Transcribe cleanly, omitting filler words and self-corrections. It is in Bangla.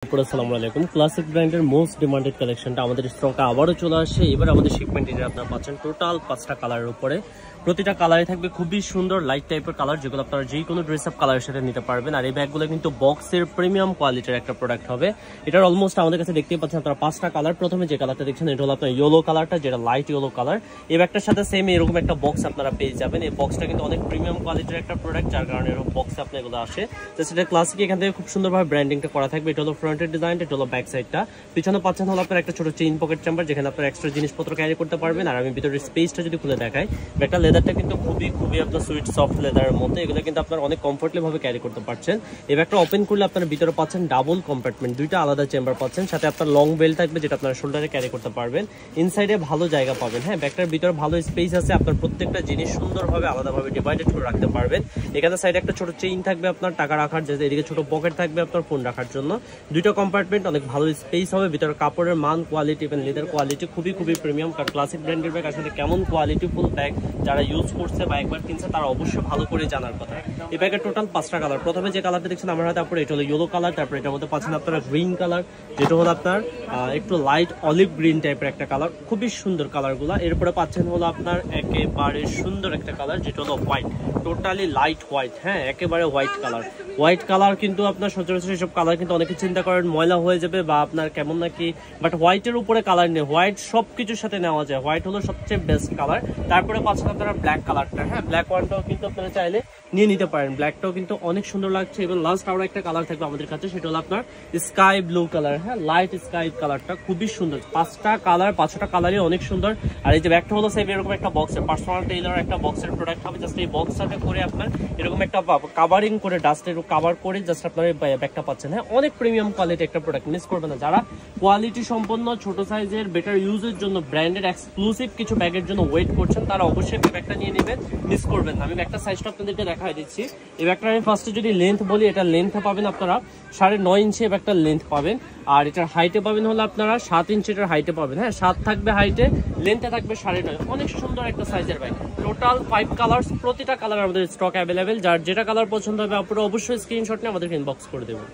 আসসালামু আলাইকুম। ক্লাসিক ব্র্যান্ডের মোস্ট ডিমান্ডেড কালেকশনটা আমাদের স্টকে আবারও চলে আসছে। এবার আমাদের শিপমেন্ট এটা আপনারা পাচ্ছেন টোটাল 5টা কালারের উপরে। প্রতিটা কালারে থাকবে খুবই সুন্দর লাইট টাইপের কালার, যেগুলো আপনারা যে কোনো ড্রেস আপ কালারের সাথে নিতে পারবেন। আর এই ব্যাগগুলো কিন্তু বক্সের প্রিমিয়াম কোয়ালিটির একটা প্রোডাক্ট হবে। এটার অলমোস্ট আমাদের কাছে দেখতেই পাচ্ছেন আপনারা 5টা কালার। প্রথমে যে কালারটা দেখছেন এটা হলো আপনার ইয়েলো কালারটা, যেটা লাইট ইয়েলো কালার। এই ব্যাগটার সাথে সেম এরকম একটা বক্স আপনারা পেয়ে যাবেন। এই বক্সটা কিন্তু অনেক প্রিমিয়াম কোয়ালিটির একটা প্রোডাক্ট, যার কারণে এরকম বক্সে আপনার এগুলো আসে। জাস্ট এটা ক্লাসিক এখান থেকে খুব সুন্দরভাবে ব্র্যান্ডিংটা করা থাকবে। এটা হলো ফ্রন্টের ডিজাইন, এটা হলো ব্যাক সাইডটা। পিছনে পাচ্ছেন হলো আপনার একটা ছোট চেইন পকেট চেম্বার, যেখানে আপনার এক্সট্রা জিনিসপত্র ক্যারি করতে পারবেন। আর আমি ভিতরের স্পেসটা যদি খুলে দেখাই, ব্যাগটা লেদারটা কিন্তু খুবই আপনার সুইট সফট লেদারের মধ্যে। এগুলো কিন্তু আপনার অনেক কমফোর্টেবল ভাবে ক্যারি করতে পারছেন। এই ব্যাগটা ওপেন করলে আপনার ভিতরে পাচ্ছেন ডাবল কম্পার্টমেন্ট, দুইটা আলাদা চেম্বার পাচ্ছেন। সাথে আপনার লং বেল্ট থাকবে, যেটা আপনার শোল্ডারে ক্যারি করতে পারবেন। ইনসাইডে ভালো জায়গা পাবেন। হ্যাঁ, ব্যাগটার ভিতরে ভালো স্পেস আছে। আপনার প্রত্যেকটা জিনিস সুন্দরভাবে আলাদাভাবে ডিভাইডেড করে রাখতে পারবেন। এখানে সাইডে একটা ছোট চেইন থাকবে আপনার টাকা রাখার, যেটা এদিকে ছোট পকেট থাকবে আপনার ফোন রাখার জন্য। দুইটা কম্পার্টমেন্ট, অনেক ভালো স্পেস হবে। ভিতরে কাপড়ের মান, কোয়ালিটি এবং লেদার কোয়ালিটি খুবই প্রিমিয়াম। কারণ ক্লাসিক ব্র্যান্ডের ব্যাগ আসলে কেমন কোয়ালিটিফুল ব্যাগ যারা ইউজ করছে বা একবার কিনছে তারা অবশ্যই ভালো করে জানার কথা। এই ব্যাগের টোটাল 5টা কালার। প্রথমে যে কালারটা দেখছেন আমার হাতে, তারপরে এটা হলো ইয়েলো কালার, তারপরে এটার মধ্যে পাচ্ছেন আপনারা গ্রিন কালার, যেটা হলো আপনার একটু লাইট অলিভ গ্রিন টাইপের একটা কালার, খুবই সুন্দর কালারগুলো। এরপরে পাচ্ছেন হলো আপনার একেবারে সুন্দর একটা কালার, যেটা হলো হোয়াইট, টোটালি লাইট হোয়াইট। হ্যাঁ, একেবারে হোয়াইট কালার। হোয়াইট কালার কিন্তু আপনার সচরাচর এসব কালার কিন্তু অনেকে চিন্তা করেন ময়লা হয়ে যাবে বা আপনার কেমন নাকি, বাট হোয়াইটের উপরে কালার নেই। হোয়াইট সবকিছুর সাথে নেওয়া যায়। হোয়াইট হলো সবচেয়ে বেস্ট কালার। তারপরে পাচ্ছেন আপনারা ব্ল্যাক কালারটা। হ্যাঁ, ব্ল্যাক ওয়ানটাও কিন্তু আপনারা চাইলে নিয়ে নিতে পারেন। ব্ল্যাকটাও কিন্তু অনেক সুন্দর লাগছে। এবং লাস্ট আরো একটা কালার থাকবে আমাদের কাছে, সেটা হলো আপনার স্কাই ব্লু কালার। হ্যাঁ, লাইট স্কাই কালারটা খুবই সুন্দর। 5টা কালার, 5টা কালারই অনেক সুন্দর। আর এই যে ব্যাগটা হলো সেম এরকম একটা বক্সের, পার্সোনাল টেইলর একটা বক্সের প্রোডাক্ট হবে। জাস্ট এই বক্সটাকে করে আপনার এরকম একটা কাভারিং করে, ডাস্টের কাভার করে জাস্ট আপনার এই ব্যাগটা পাচ্ছেন। হ্যাঁ, অনেক প্রিমিয়াম কোয়ালিটি একটা প্রোডাক্ট, মিস করবেন না। যারা কোয়ালিটি সম্পন্ন ছোট সাইজের বেটার ইউজের জন্য ব্র্যান্ডেড এক্সক্লুসিভ কিছু ব্যাগের জন্য ওয়েট করছেন, তারা অবশ্যই ব্যাগটা নিয়ে নেবেন, মিস করবেন না। আমি ব্যাগটা সাইজটা আপনাদেরকে দেখাই দিচ্ছি। এই ব্যাগটা আমি ফার্স্টে যদি লেন্থ বলি, এটার লেন্থ পাবেন আপনারা 9.5 ইঞ্চি ব্যাগটার লেন্থ পাবেন। আর এটার হাইটে পাবেন হলো আপনারা 7 ইঞ্চি এটার হাইটে পাবেন। হ্যাঁ, 7 থাকবে হাইটে, লেন্থে থাকবে 9.5। অনেক সুন্দর একটা সাইজের ব্যাগ। টোটাল 5 কালার্স, প্রতিটা কালার আমাদের স্টক অ্যাভেলেবেল। যার যেটা কালার পছন্দ হবে আপনারা অবশ্যই স্ক্রিনশট নিয়ে আমাদেরকে ইনবক্স করে দেবেন।